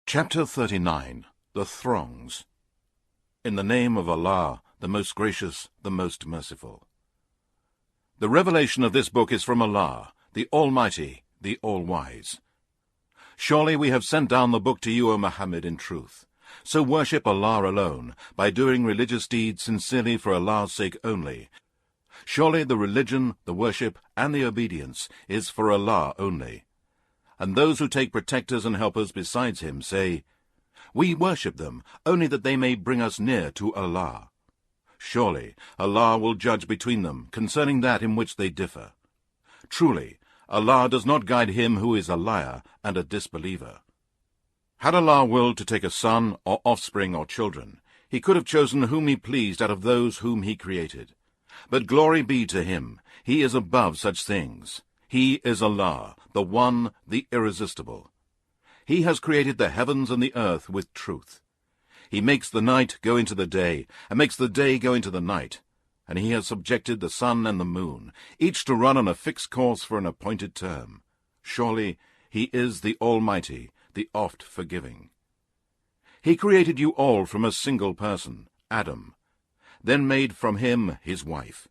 Chapter 39. The Throngs. In the name of Allah, the most gracious, the most merciful. The revelation of this book is from Allah, the Almighty, the All-Wise. Surely we have sent down the book to you, O Muhammad, in truth. So worship Allah alone, by doing religious deeds sincerely for Allah's sake only. Surely the religion, the worship, and the obedience is for Allah only. And those who take protectors and helpers besides him say, We worship them, only that they may bring us near to Allah. Surely Allah will judge between them concerning that in which they differ. Truly, Allah does not guide him who is a liar and a disbeliever. Had Allah willed to take a son or offspring or children, he could have chosen whom he pleased out of those whom he created. But glory be to him, he is above such things. He is Allah, the One, the Irresistible. He has created the heavens and the earth with truth. He makes the night go into the day, and makes the day go into the night. And he has subjected the sun and the moon, each to run on a fixed course for an appointed term. Surely he is the Almighty, the oft-forgiving. He created you all from a single person, Adam, then made from him his wife.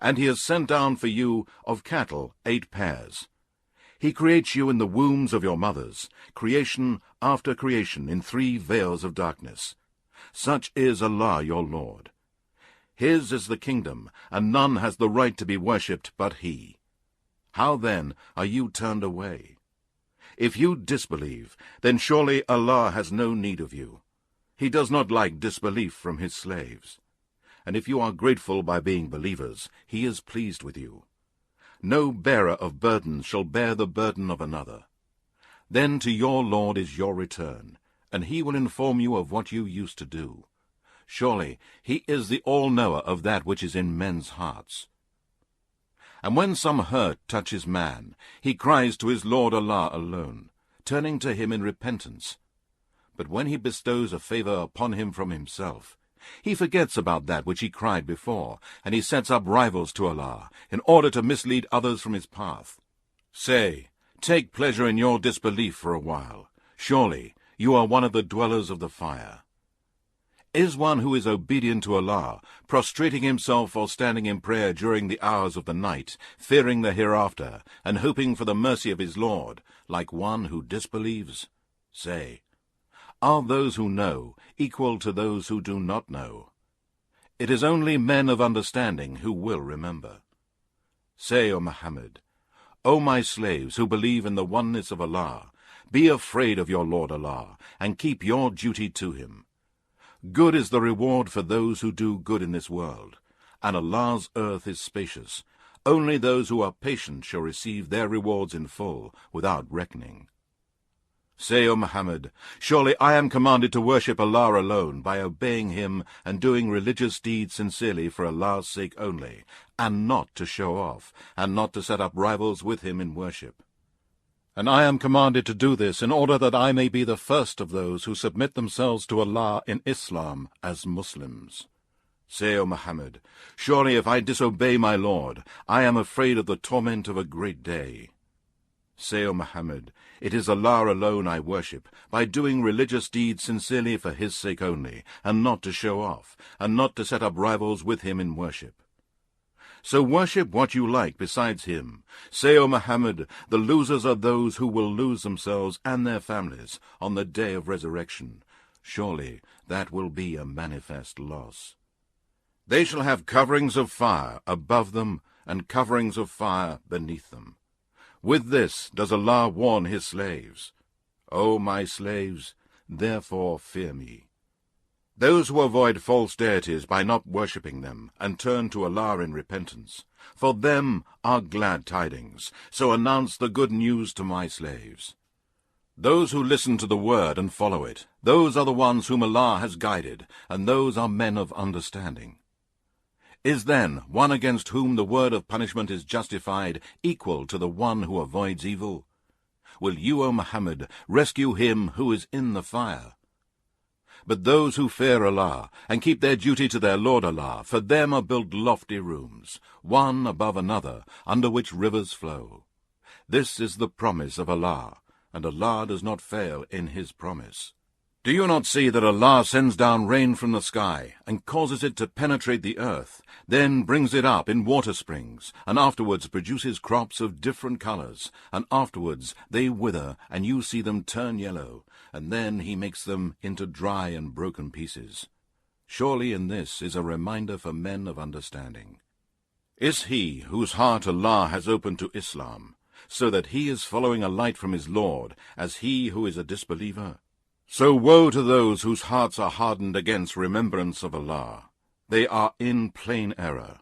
And he has sent down for you of cattle 8 pairs. He creates you in the wombs of your mothers, creation after creation in 3 veils of darkness. Such is Allah your Lord. His is the kingdom, and none has the right to be worshipped but he. How then are you turned away? If you disbelieve, then surely Allah has no need of you. He does not like disbelief from his slaves. And if you are grateful by being believers, he is pleased with you. No bearer of burdens shall bear the burden of another. Then to your Lord is your return, and he will inform you of what you used to do. Surely he is the all-knower of that which is in men's hearts. And when some hurt touches man, he cries to his Lord Allah alone, turning to him in repentance. But when he bestows a favor upon him from himself, he forgets about that which he cried before, and he sets up rivals to Allah, in order to mislead others from his path. Say, take pleasure in your disbelief for a while. Surely you are one of the dwellers of the fire. Is one who is obedient to Allah, prostrating himself or standing in prayer during the hours of the night, fearing the hereafter, and hoping for the mercy of his Lord, like one who disbelieves? Say, are those who know equal to those who do not know? It is only men of understanding who will remember. Say, O Muhammad, O my slaves who believe in the oneness of Allah, be afraid of your Lord Allah, and keep your duty to him. Good is the reward for those who do good in this world, and Allah's earth is spacious. Only those who are patient shall receive their rewards in full, without reckoning. Say, O Muhammad, surely I am commanded to worship Allah alone by obeying him and doing religious deeds sincerely for Allah's sake only, and not to show off, and not to set up rivals with him in worship. And I am commanded to do this in order that I may be the first of those who submit themselves to Allah in Islam as Muslims. Say, O Muhammad, surely if I disobey my Lord, I am afraid of the torment of a great day. Say, O Muhammad, it is Allah alone I worship, by doing religious deeds sincerely for his sake only, and not to show off, and not to set up rivals with him in worship. So worship what you like besides him. Say, O Muhammad, the losers are those who will lose themselves and their families on the day of resurrection. Surely that will be a manifest loss. They shall have coverings of fire above them, and coverings of fire beneath them. With this does Allah warn his slaves. O my slaves, therefore fear me. Those who avoid false deities by not worshipping them, and turn to Allah in repentance, for them are glad tidings, so announce the good news to my slaves. Those who listen to the word and follow it, those are the ones whom Allah has guided, and those are men of understanding. Is then one against whom the word of punishment is justified equal to the one who avoids evil? Will you, O Muhammad, rescue him who is in the fire? But those who fear Allah, and keep their duty to their Lord Allah, for them are built lofty rooms, one above another, under which rivers flow. This is the promise of Allah, and Allah does not fail in his promise. Do you not see that Allah sends down rain from the sky, and causes it to penetrate the earth, then brings it up in water springs, and afterwards produces crops of different colors, and afterwards they wither, and you see them turn yellow, and then he makes them into dry and broken pieces? Surely in this is a reminder for men of understanding. Is he whose heart Allah has opened to Islam, so that he is following a light from his Lord, as he who is a disbeliever? So woe to those whose hearts are hardened against remembrance of Allah. They are in plain error.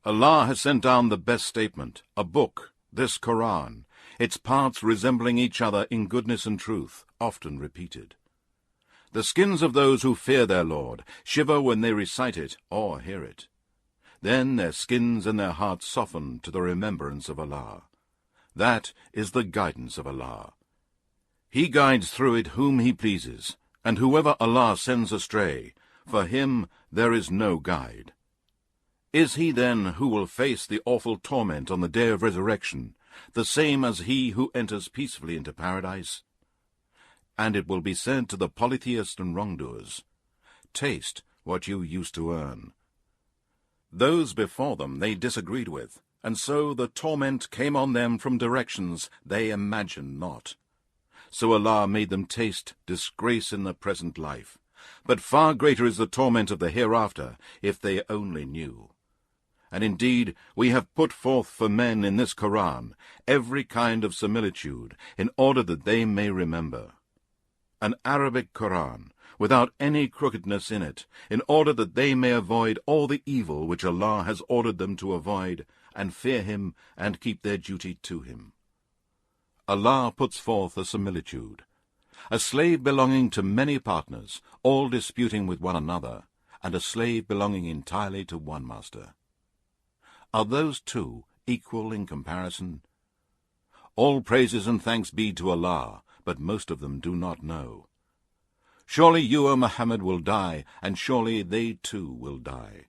Allah has sent down the best statement, a book, this Qur'an, its parts resembling each other in goodness and truth, often repeated. The skins of those who fear their Lord shiver when they recite it or hear it. Then their skins and their hearts soften to the remembrance of Allah. That is the guidance of Allah. He guides through it whom he pleases, and whoever Allah sends astray, for him there is no guide. Is he then who will face the awful torment on the day of resurrection, the same as he who enters peacefully into paradise? And it will be said to the polytheists and wrongdoers, taste what you used to earn. Those before them they disagreed with, and so the torment came on them from directions they imagined not. So Allah made them taste disgrace in the present life, but far greater is the torment of the hereafter, if they only knew. And indeed we have put forth for men in this Qur'an every kind of similitude, in order that they may remember. An Arabic Qur'an, without any crookedness in it, in order that they may avoid all the evil which Allah has ordered them to avoid, and fear him and keep their duty to him. Allah puts forth a similitude. A slave belonging to many partners, all disputing with one another, and a slave belonging entirely to one master. Are those two equal in comparison? All praises and thanks be to Allah, but most of them do not know. Surely you, O Muhammad, will die, and surely they too will die.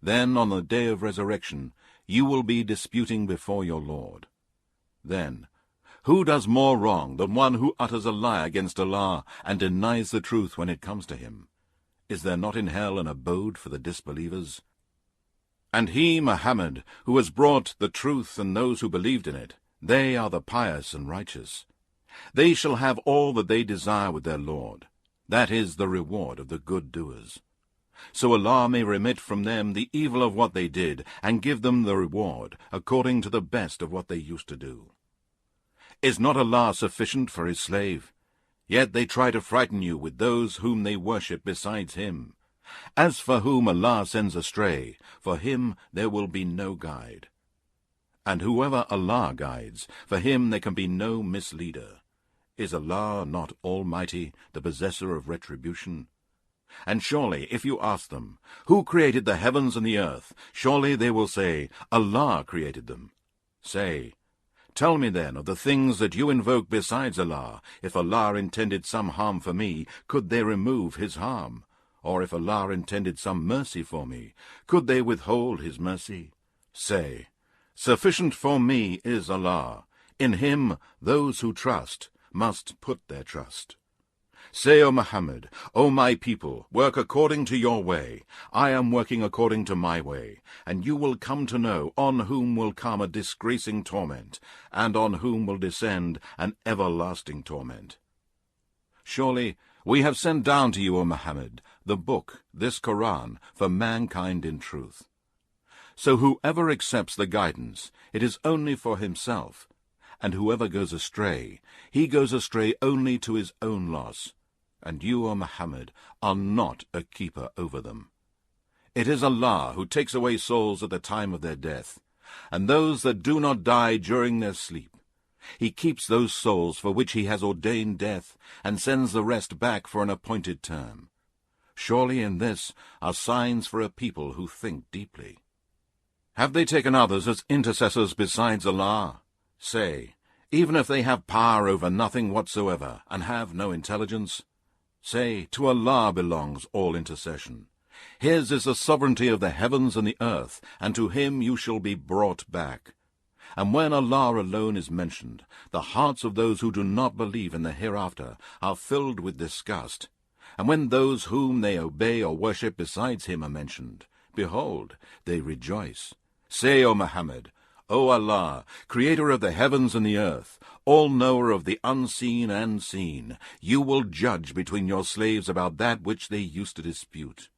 Then on the day of resurrection you will be disputing before your Lord. Then, who does more wrong than one who utters a lie against Allah and denies the truth when it comes to him? Is there not in hell an abode for the disbelievers? And he, Muhammad, who has brought the truth and those who believed in it, they are the pious and righteous. They shall have all that they desire with their Lord. That is the reward of the good doers. So Allah may remit from them the evil of what they did, and give them the reward according to the best of what they used to do. Is not Allah sufficient for his slave? Yet they try to frighten you with those whom they worship besides him. As for whom Allah sends astray, for him there will be no guide. And whoever Allah guides, for him there can be no misleader. Is Allah not Almighty, the possessor of retribution? And surely, if you ask them, who created the heavens and the earth, surely they will say, Allah created them. Say, tell me then of the things that you invoke besides Allah. If Allah intended some harm for me, could they remove his harm? Or if Allah intended some mercy for me, could they withhold his mercy? Say, sufficient for me is Allah. In him those who trust must put their trust. Say, O Muhammad, O my people, work according to your way. I am working according to my way, and you will come to know on whom will come a disgracing torment, and on whom will descend an everlasting torment. Surely we have sent down to you, O Muhammad, the book, this Qur'an, for mankind in truth. So whoever accepts the guidance, it is only for himself, and whoever goes astray, he goes astray only to his own loss. And you, O Muhammad, are not a keeper over them. It is Allah who takes away souls at the time of their death, and those that do not die during their sleep. He keeps those souls for which he has ordained death, and sends the rest back for an appointed term. Surely in this are signs for a people who think deeply. Have they taken others as intercessors besides Allah? Say, even if they have power over nothing whatsoever, and have no intelligence, say, to Allah belongs all intercession. His is the sovereignty of the heavens and the earth, and to him you shall be brought back. And when Allah alone is mentioned, the hearts of those who do not believe in the hereafter are filled with disgust. And when those whom they obey or worship besides him are mentioned, behold, they rejoice. Say, O Muhammad, O Allah, creator of the heavens and the earth, all-knower of the unseen and seen, you will judge between your slaves about that which they used to dispute.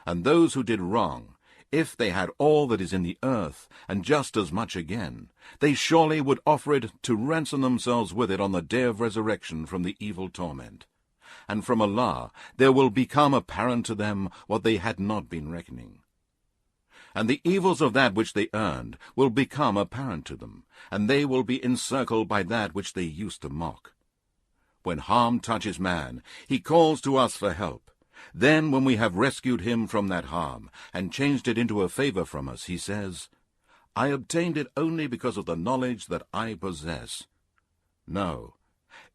And those who did wrong, if they had all that is in the earth, and just as much again, they surely would offer it to ransom themselves with it on the day of resurrection from the evil torment. And from Allah there will become apparent to them what they had not been reckoning. And the evils of that which they earned will become apparent to them, and they will be encircled by that which they used to mock. When harm touches man, he calls to us for help. Then, when we have rescued him from that harm, and changed it into a favor from us, he says, I obtained it only because of the knowledge that I possess. No,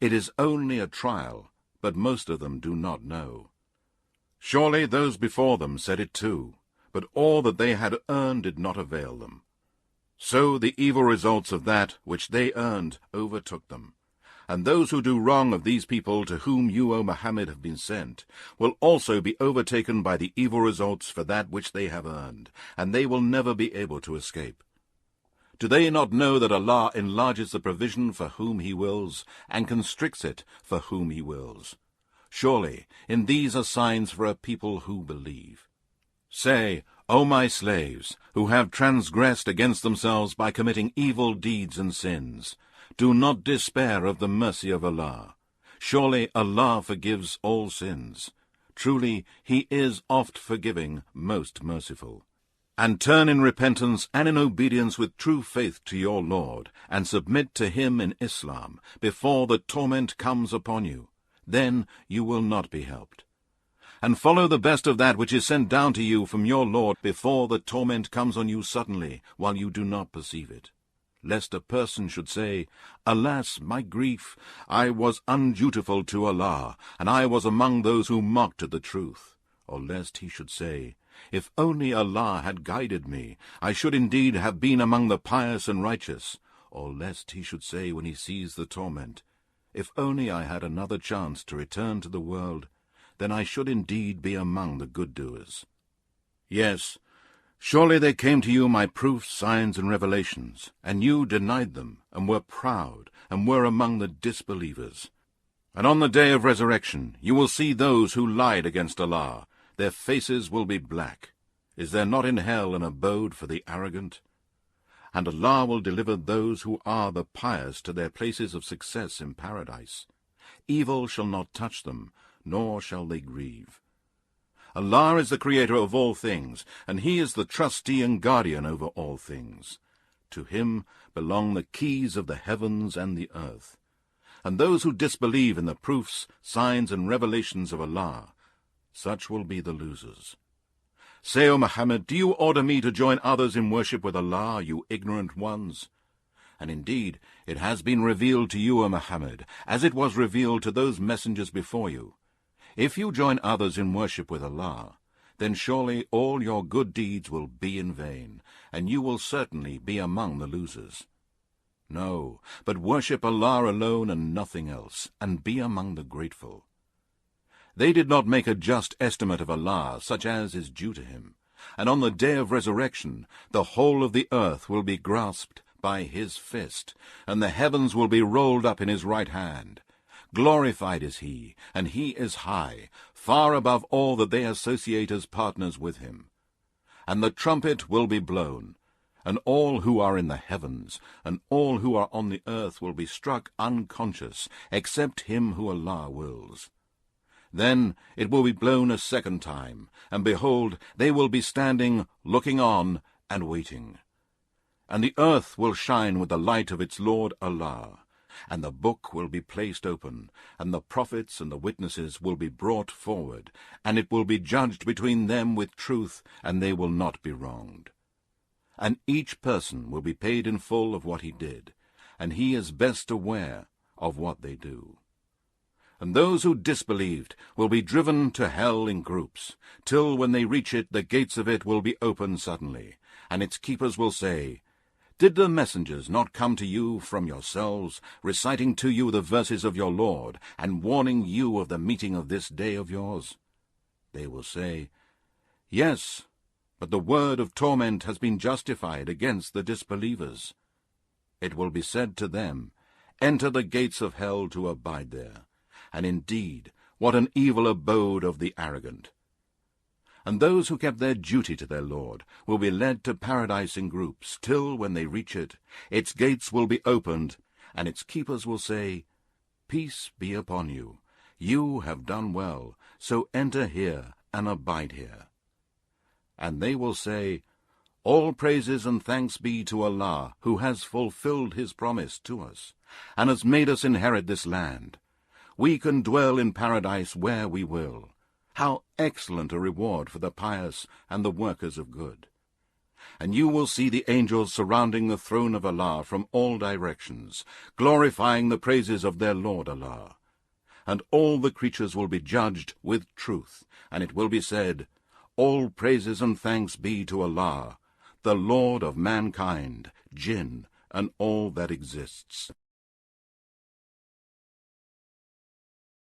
it is only a trial, but most of them do not know. Surely those before them said it too, but all that they had earned did not avail them. So the evil results of that which they earned overtook them. And those who do wrong of these people to whom you, O Muhammad, have been sent, will also be overtaken by the evil results for that which they have earned, and they will never be able to escape. Do they not know that Allah enlarges the provision for whom He wills, and constricts it for whom He wills? Surely, in these are signs for a people who believe. Say, O my slaves, who have transgressed against themselves by committing evil deeds and sins, do not despair of the mercy of Allah. Surely Allah forgives all sins. Truly, He is oft forgiving, most merciful. And turn in repentance and in obedience with true faith to your Lord, and submit to Him in Islam, before the torment comes upon you. Then you will not be helped. And follow the best of that which is sent down to you from your Lord before the torment comes on you suddenly, while you do not perceive it. Lest a person should say, Alas, my grief, I was undutiful to Allah, and I was among those who mocked at the truth. Or lest he should say, If only Allah had guided me, I should indeed have been among the pious and righteous. Or lest he should say when he sees the torment, If only I had another chance to return to the world, then I should indeed be among the good doers. Yes, surely there came to you my proofs, signs, and revelations, and you denied them, and were proud, and were among the disbelievers. And on the day of resurrection you will see those who lied against Allah. Their faces will be black. Is there not in hell an abode for the arrogant? And Allah will deliver those who are the pious to their places of success in paradise. Evil shall not touch them, nor shall they grieve. Allah is the creator of all things, and He is the trustee and guardian over all things. To Him belong the keys of the heavens and the earth. And those who disbelieve in the proofs, signs, and revelations of Allah, such will be the losers. Say, O Muhammad, do you order me to join others in worship with Allah, you ignorant ones? And indeed, it has been revealed to you, O Muhammad, as it was revealed to those messengers before you. If you join others in worship with Allah, then surely all your good deeds will be in vain, and you will certainly be among the losers. No, but worship Allah alone and nothing else, and be among the grateful. They did not make a just estimate of Allah, such as is due to Him, and on the day of resurrection the whole of the earth will be grasped by His fist, and the heavens will be rolled up in His right hand. Glorified is He, and He is high, far above all that they associate as partners with Him. And the trumpet will be blown, and all who are in the heavens, and all who are on the earth will be struck unconscious, except him who Allah wills. Then it will be blown a second time, and behold, they will be standing, looking on, and waiting. And the earth will shine with the light of its Lord Allah, and the book will be placed open, and the prophets and the witnesses will be brought forward, and it will be judged between them with truth, and they will not be wronged. And each person will be paid in full of what he did, and He is best aware of what they do. And those who disbelieved will be driven to hell in groups, till when they reach it the gates of it will be opened suddenly, and its keepers will say, Did the messengers not come to you from yourselves, reciting to you the verses of your Lord, and warning you of the meeting of this day of yours? They will say, Yes, but the word of torment has been justified against the disbelievers. It will be said to them, Enter the gates of hell to abide there. And indeed, what an evil abode of the arrogant! And those who kept their duty to their Lord will be led to paradise in groups, till, when they reach it, its gates will be opened, and its keepers will say, Peace be upon you. You have done well, so enter here and abide here. And they will say, All praises and thanks be to Allah, who has fulfilled his promise to us, and has made us inherit this land. We can dwell in paradise where we will. How excellent a reward for the pious and the workers of good! And you will see the angels surrounding the throne of Allah from all directions, glorifying the praises of their Lord Allah. And all the creatures will be judged with truth, and it will be said, All praises and thanks be to Allah, the Lord of mankind, jinn, and all that exists.